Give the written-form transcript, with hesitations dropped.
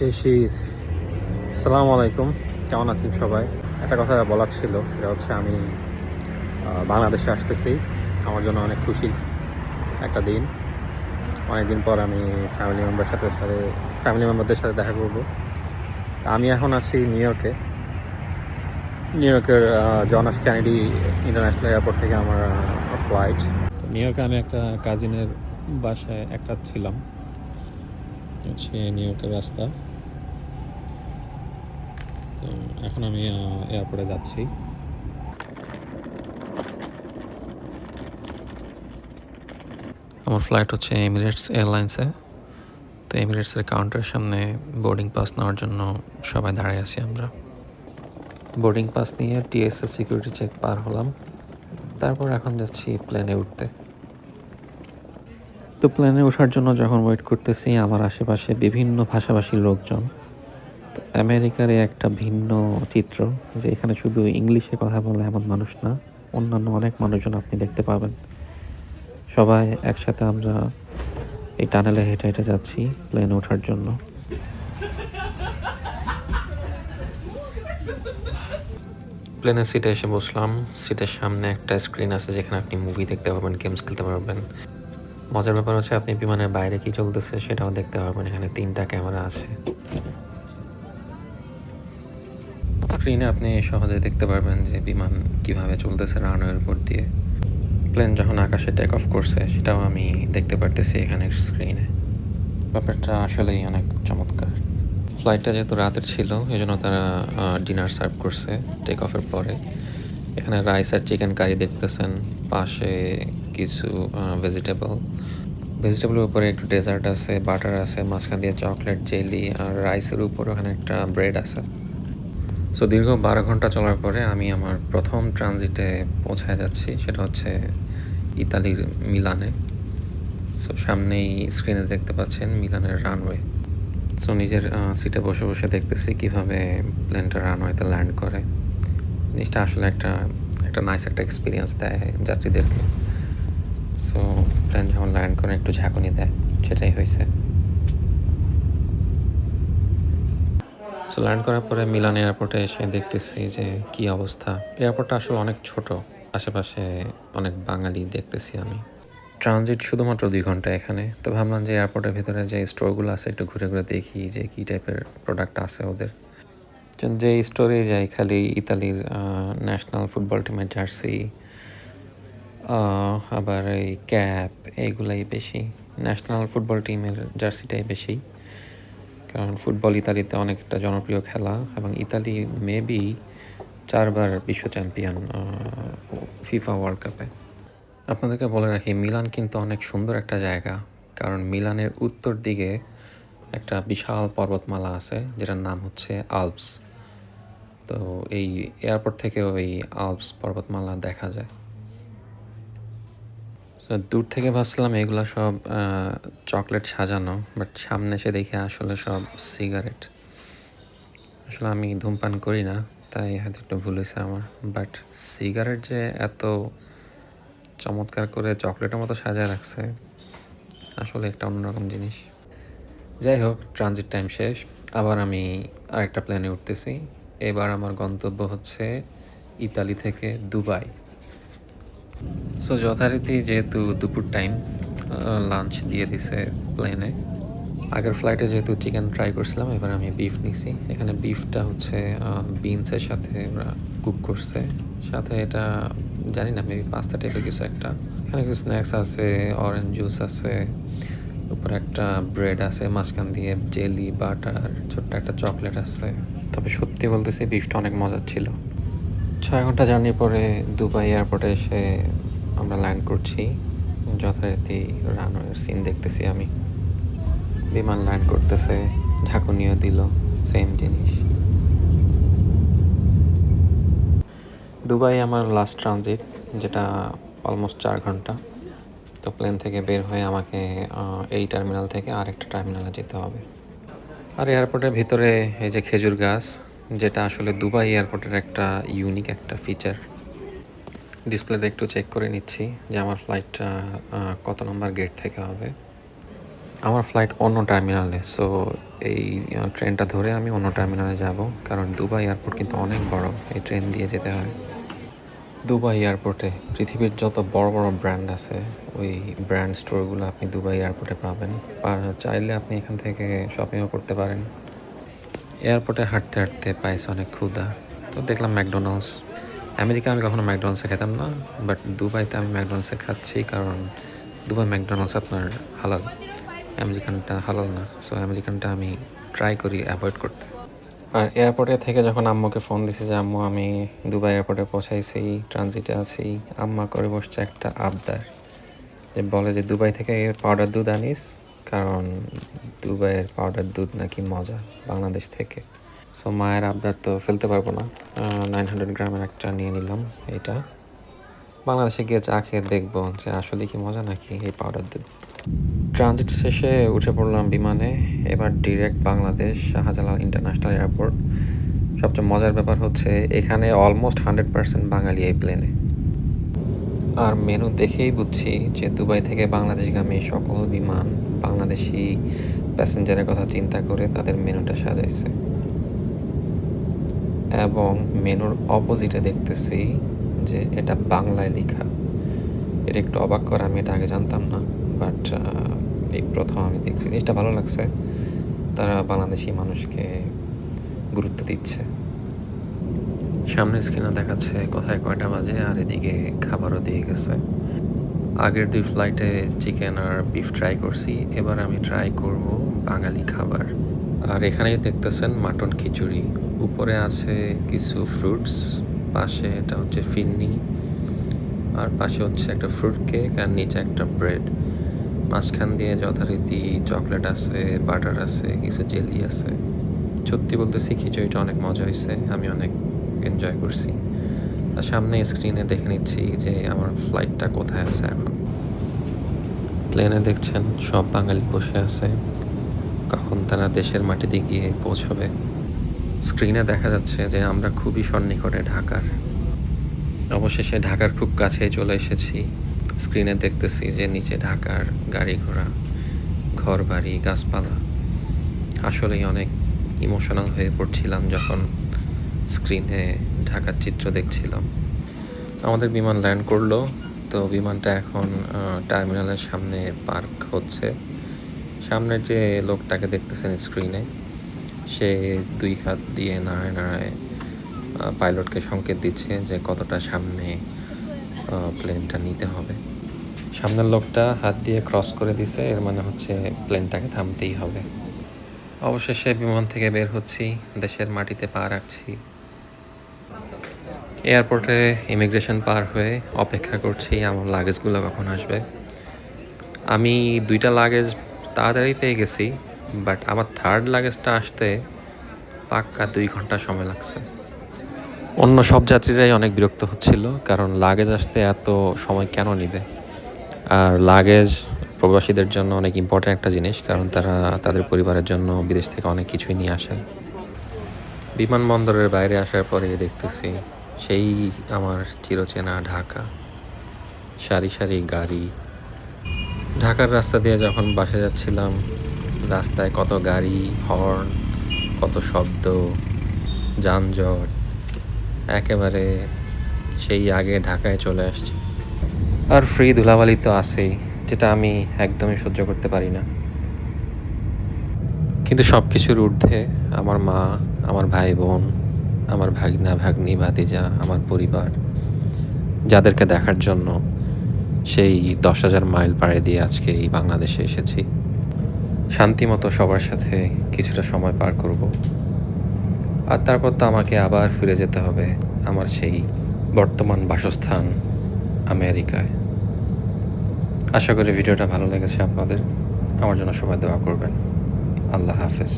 আসসালামু আলাইকুম, কেমন আছেন সবাই? একটা কথা বলার ছিল, সেটা হচ্ছে আমি বাংলাদেশে আসতেছি। আমার জন্য অনেক খুশির একটা দিন। অনেকদিন পর আমি ফ্যামিলি মেম্বারদের সাথে দেখা করব। আমি এখন আছি নিউ ইয়র্কের John F Kennedy international airport থেকে আমার ফ্লাইট। নিউ ইয়র্কে আমি একটা কাজিনের বাসায় একটা ছিলাম, হচ্ছে নিউ ইয়র্কের রাস্তা। তো এখন আমি এয়ারপোর্টে যাচ্ছি। আমার ফ্লাইট হচ্ছে এমিরেটস এয়ারলাইন্সে। তো এমিরেটসের কাউন্টারের সামনে বোর্ডিং পাস নেওয়ার জন্য সবাই দাঁড়িয়ে আছি আমরা। বোর্ডিং পাস নিয়ে টিএসএ সিকিউরিটি চেক পার হলাম। তারপর এখন যাচ্ছি প্লেনে উঠতে। তো প্লেনে ওঠার জন্য যখন ওয়েট করতেছি, আমার আশেপাশে বিভিন্ন ভাষাভাষীর লোকজন। তো আমেরিকার একটা ভিন্ন চিত্র, যে এখানে শুধু ইংলিশে কথা বলে এমন মানুষ না, অন্যান্য অনেক মানুষজন আপনি দেখতে পাবেন। সবাই একসাথে আমরা এই টানেলে হেঁটে হেঁটে যাচ্ছি প্লেনে ওঠার জন্য। প্লেনের সিটে এসে বসলাম। সিটের সামনে একটা স্ক্রিন আছে যেখানে আপনি মুভি দেখতে পারবেন, গেমস খেলতে পারবেন। মজার ব্যাপার হচ্ছে আপনি বিমানের বাইরে কি চলতেছে সেটাও দেখতে পারবেন। এখানে 3টা ক্যামেরা আছে। স্ক্রিনে আপনি সহজে দেখতে পারবেন যে বিমান কিভাবে চলতেছে রানওয়ের উপর দিয়ে। প্লেন যখন আকাশে টেক অফ করছে সেটাও আমি দেখতে পারতেছি এখানে স্ক্রিনে। ব্যাপারটা আসলেই অনেক চমৎকার। ফ্লাইটটা যেহেতু রাতের ছিল, এই জন্য তারা ডিনার সার্ভ করছে টেক অফের পরে। এখানে রাইস আর চিকেন কারি দেখতেছেন, পাশে কিছু ভেজিটেবলের উপরে একটু ডেজার্ট আছে, বাটার আছে, মাঝখান দিয়ে চকলেট, জেলি, আর রাইসের উপরে ওখানে একটা ব্রেড আছে। সো দীর্ঘ 12 ঘন্টা চলার পরে আমি আমার প্রথম ট্রানজিটে পৌঁছায় যাচ্ছি, সেটা হচ্ছে ইতালির মিলানে। সো সামনেই স্ক্রিনে দেখতে পাচ্ছেন মিলানের রানওয়ে। সো নিজের সিটে বসে বসে দেখতেছি কিভাবে প্লেনটা রানওয়েতে ল্যান্ড করে। জিনিসটা আসলে একটা নাইস একটা এক্সপিরিয়েন্স দেয় যাত্রীদেরকে। সো প্লেন যখন ল্যান্ড করে একটু ঝাঁকুনি দেয়, সেটাই হয়েছে। সো ল্যান্ড করার পরে মিলান এয়ারপোর্টে এসে দেখতেছি যে কি অবস্থা। এয়ারপোর্টটা আসলে অনেক ছোট, আশেপাশে অনেক বাঙালি দেখতেছি আমি। ট্রানজিট শুধুমাত্র 2 ঘন্টা এখানে। তো ভাবলাম যে এয়ারপোর্টের ভিতরে যে স্টোরগুলো আছে একটু ঘুরে ঘুরে দেখি যে কী টাইপের প্রোডাক্ট আছে ওদের। যে স্টোরে যাই খালি ইতালির ন্যাশনাল ফুটবল টিমের জার্সি, আবার এই ক্যাপ, এইগুলাই বেশি। ন্যাশনাল ফুটবল টিমের জার্সিটাই বেশি, কারণ ফুটবল ইতালিতে অনেক একটা জনপ্রিয় খেলা, এবং ইতালি মেবি 4বার বিশ্ব চ্যাম্পিয়ন ফিফা ওয়ার্ল্ড কাপে। আপনাদেরকে বলে রাখি, মিলান কিন্তু অনেক সুন্দর একটা জায়গা, কারণ মিলানের উত্তর দিকে একটা বিশাল পর্বতমালা আছে যেটার নাম হচ্ছে আল্পস। তো এই এয়ারপোর্ট থেকেও এই আল্পস পর্বতমালা দেখা যায়। তো দূর থেকে ভাবছিলাম এগুলো সব চকলেট সাজানো, বাট সামনে এসে দেখে আসলে সব সিগারেট। আসলে আমি ধূমপান করি না, তাই হয়তো একটু ভুল হয়েছে আমার। বাট সিগারেট যে এত চমৎকার করে চকলেটের মতো সাজায় রাখছে, আসলে একটা অন্যরকম জিনিস। যাই হোক, ট্রানজিট টাইম শেষ। আবার আমি আরেকটা প্লেনে উঠতেছি। এবার আমার গন্তব্য হচ্ছে ইতালি থেকে দুবাই। সো যথারীতি যেহেতু দুপুর টাইম, লাঞ্চ দিয়ে দিছে প্লেনে। আগের ফ্লাইটে যেহেতু চিকেন ট্রাই করছিলাম, এবার আমি বিফ নিছি। এখানে বিফটা হচ্ছে বিনসের সাথে ওরা কুক করছে, সাথে এটা জানি না মেবি পাস্তা টাইপের কিছু একটা। এখানে কিছু স্ন্যাক্স আছে, অরেঞ্জ জুস আছে, উপরে একটা ব্রেড আছে, মাঝখান দিয়ে জেলি, বাটার, ছোট্ট একটা চকলেট আছে। তবে সত্যি বলতেছি বিফটা অনেক মজার ছিল। 6 ঘন্টা জার্নির পরে দুবাই এয়ারপোর্টে এসে আমরা ল্যান্ড করছি। যথারীতি রানওয়ের সিন দেখতেছি আমি। বিমান ল্যান্ড করতেছে, ঝাঁকুনিও দিল, সেম জিনিস। দুবাই আমার লাস্ট ট্রানজিট, যেটা অলমোস্ট 4 ঘন্টা। তো প্লেন থেকে বের হয়ে আমাকে এই টার্মিনাল থেকে আরেকটা টার্মিনালে যেতে হবে। আর এয়ারপোর্টের ভিতরে এই যে খেজুর গাছ, যেটা আসলে দুবাই এয়ারপোর্টের একটা ইউনিক একটা ফিচার। ডিসপ্লেতে একটু চেক করে নিচ্ছি যে আমার ফ্লাইটটা কত নম্বর গেট থেকে হবে। আমার ফ্লাইট অন্য টার্মিনালে। সো এই ট্রেনটা ধরে আমি অন্য টার্মিনালে যাব, কারণ দুবাই এয়ারপোর্ট কিন্তু অনেক বড়, এই ট্রেন দিয়ে যেতে হয়। দুবাই এয়ারপোর্টে পৃথিবীর যত বড় বড় ব্র্যান্ড আছে, ওই ব্র্যান্ড স্টোরগুলো আপনি দুবাই এয়ারপোর্টে পাবেন। চাইলে আপনি এখান থেকে শপিংও করতে পারেন। এয়ারপোর্টে হাঁটতে হাঁটতে পাইছে অনেক ক্ষুধা, তো দেখলাম ম্যাকডোনাল্ডস। আমেরিকা আমি কখনো ম্যাকডোনাল্ডসে খেতাম না, বাট দুবাইতে আমি ম্যাকডোনাল্ডসে খাচ্ছি, কারণ দুবাই ম্যাকডোনাল্ডস আপনার হালাল, আমেরিকানটা হালাল না। সো আমেরিকানটা আমি ট্রাই করি অ্যাভয়েড করতে। আর এয়ারপোর্টে থেকে যখন আম্মুকে ফোন দিছি যে আম্মু আমি দুবাই এয়ারপোর্টে পৌঁছাইছি, ট্রানজিটে আছি, আম্মা করে বসছে একটা আবদার, যে বলে যে দুবাই থেকে পাউডার দুধ আনিস, কারণ দুবাইয়ের পাউডার দুধ নাকি মজা বাংলাদেশ থেকে। সো মায়ের আবদার তো ফেলতে পারবো না, 900 গ্রামের একটা নিয়ে নিলাম। এটা বাংলাদেশে গিয়ে চা খেয়ে দেখবো যে আসলে কি মজা নাকি এই পাউডার দুধ। ট্রানজিট শেষে উঠে পড়লাম বিমানে, এবার direct Bangladesh Shahjalal international airport. সবচেয়ে মজার ব্যাপার হচ্ছে এখানে অলমোস্ট 100% বাঙালি এই প্লেনে। আর মেনু দেখেই বুঝছি যে দুবাই থেকে বাংলাদেশগামী সকল বিমান বাংলাদেশি প্যাসেঞ্জারের কথা চিন্তা করে তাদের মেনুটা সাজাইছে। এবং মেনুর অপোজিটে দেখতেছি যে এটা বাংলায় লেখা। এটা একটু অবাক করা, আমি এটা আগে জানতাম না, বাট এই প্রথম আমি দেখছি। জিনিসটা ভালো লাগছে, তারা বাংলাদেশি মানুষকে গুরুত্ব দিচ্ছে। সামনের স্ক্রিনে দেখাচ্ছে কোথায় কয়টা বাজে, আর এদিকে খাবারও দিয়ে গেছে। আগের 2 ফ্লাইটে চিকেন আর বিফ ট্রাই করছি, এবার আমি ট্রাই করব বাঙালি খাবার। আর এখানেই দেখতেছেন মাটন খিচুড়ি, উপরে আছে কিছু ফ্রুটস, পাশে এটা হচ্ছে ফিন্নি, আর পাশে হচ্ছে একটা ফ্রুট কেক, আর নিচে একটা ব্রেড। মাঝখান দিয়ে যথারীতি চকলেট আছে, বাটার আছে, কিছু জেলি আছে। সত্যি বলতেছি খিচুড়িটা অনেক মজা হয়েছে, আমি অনেক এনজয় করছি। আর সামনে স্ক্রিনে দেখে নিচ্ছি যে আমার ফ্লাইটটা কোথায় আছে এখন। প্লেনে দেখছেন সব বাঙালি বসে আছে, কখন তারা দেশের মাটিতে গিয়ে পৌঁছবে। স্ক্রিনে দেখা যাচ্ছে যে আমরা খুবই সন্নিকটে ঢাকার, অবশেষে ঢাকার খুব কাছে চলে এসেছি। স্ক্রিনে দেখতেছি যে নিচে ঢাকার গাড়ি ঘোড়া, ঘর বাড়ি, গাছপালা। আসলেই অনেক ইমোশনাল হয়ে পড়ছিলাম যখন স্ক্রিনে ঢাকার চিত্র দেখছিলাম। আমাদের বিমান ল্যান্ড করলো, তো বিমানটা এখন টার্মিনালের সামনে পার্ক হচ্ছে। সামনের যে লোকটাকে দেখতেছেন স্ক্রিনে, সে 2 হাত দিয়ে নাড়ায় নাড়ায় পাইলটকে সংকেত দিচ্ছে যে কতটা সামনে প্লেনটা নিতে হবে। সামনের লোকটা হাত দিয়ে ক্রস করে দিছে, এর মানে হচ্ছে প্লেনটাকে থামতেই হবে। অবশেষে বিমান থেকে বের হচ্ছি, দেশের মাটিতে পা রাখছি। এয়ারপোর্টে ইমিগ্রেশন পার হয়ে অপেক্ষা করছি আমার লাগেজগুলো কখন আসবে। আমি 2টা লাগেজ তাড়াতাড়ি পেয়ে গেছি, বাট আমার 3rd লাগেজটা আসতে পাক্কা 2 ঘন্টা সময় লাগছে। অন্য সব যাত্রীরাই অনেক বিরক্ত হচ্ছিল, কারণ লাগেজ আসতে এত সময় কেন নেবে। আর লাগেজ প্রবাসীদের জন্য অনেক ইম্পর্ট্যান্ট একটা জিনিস, কারণ তারা তাদের পরিবারের জন্য বিদেশ থেকে অনেক কিছুই নিয়ে আসে। বিমানবন্দরের বাইরে আসার পরে দেখতেছি সেই আমার চিরচেনা ঢাকা, সারি সারি গাড়ি। ঢাকার রাস্তা দিয়ে যখন বাসে যাচ্ছিলাম, রাস্তায় কত গাড়ি, হর্ন, কত শব্দ, যানজট, একেবারে সেই আগে ঢাকায় চলে আসছি। আর ফ্রি ধুলাবালি তো আছেই, যেটা আমি একদমই সহ্য করতে পারি না। কিন্তু সব কিছুর ঊর্ধ্বে আমার মা, আমার ভাই বোন, আমার ভাগনা ভাগ্নি ভাতিজা, আমার পরিবার, যাদেরকে দেখার জন্য সেই 10,000 মাইল পাড়ি দিয়ে আজকে এই বাংলাদেশে এসেছি। শান্তিমতো সবার সাথে কিছুটা সময় পার করব, আর তারপর তো আমাকে আবার ফিরে যেতে হবে আমার সেই বর্তমান বাসস্থান আমেরিকায়। আশা করি ভিডিওটা ভালো লেগেছে আপনাদের। আমার জন্য সবাই দোয়া করবেন। আল্লাহ হাফেজ।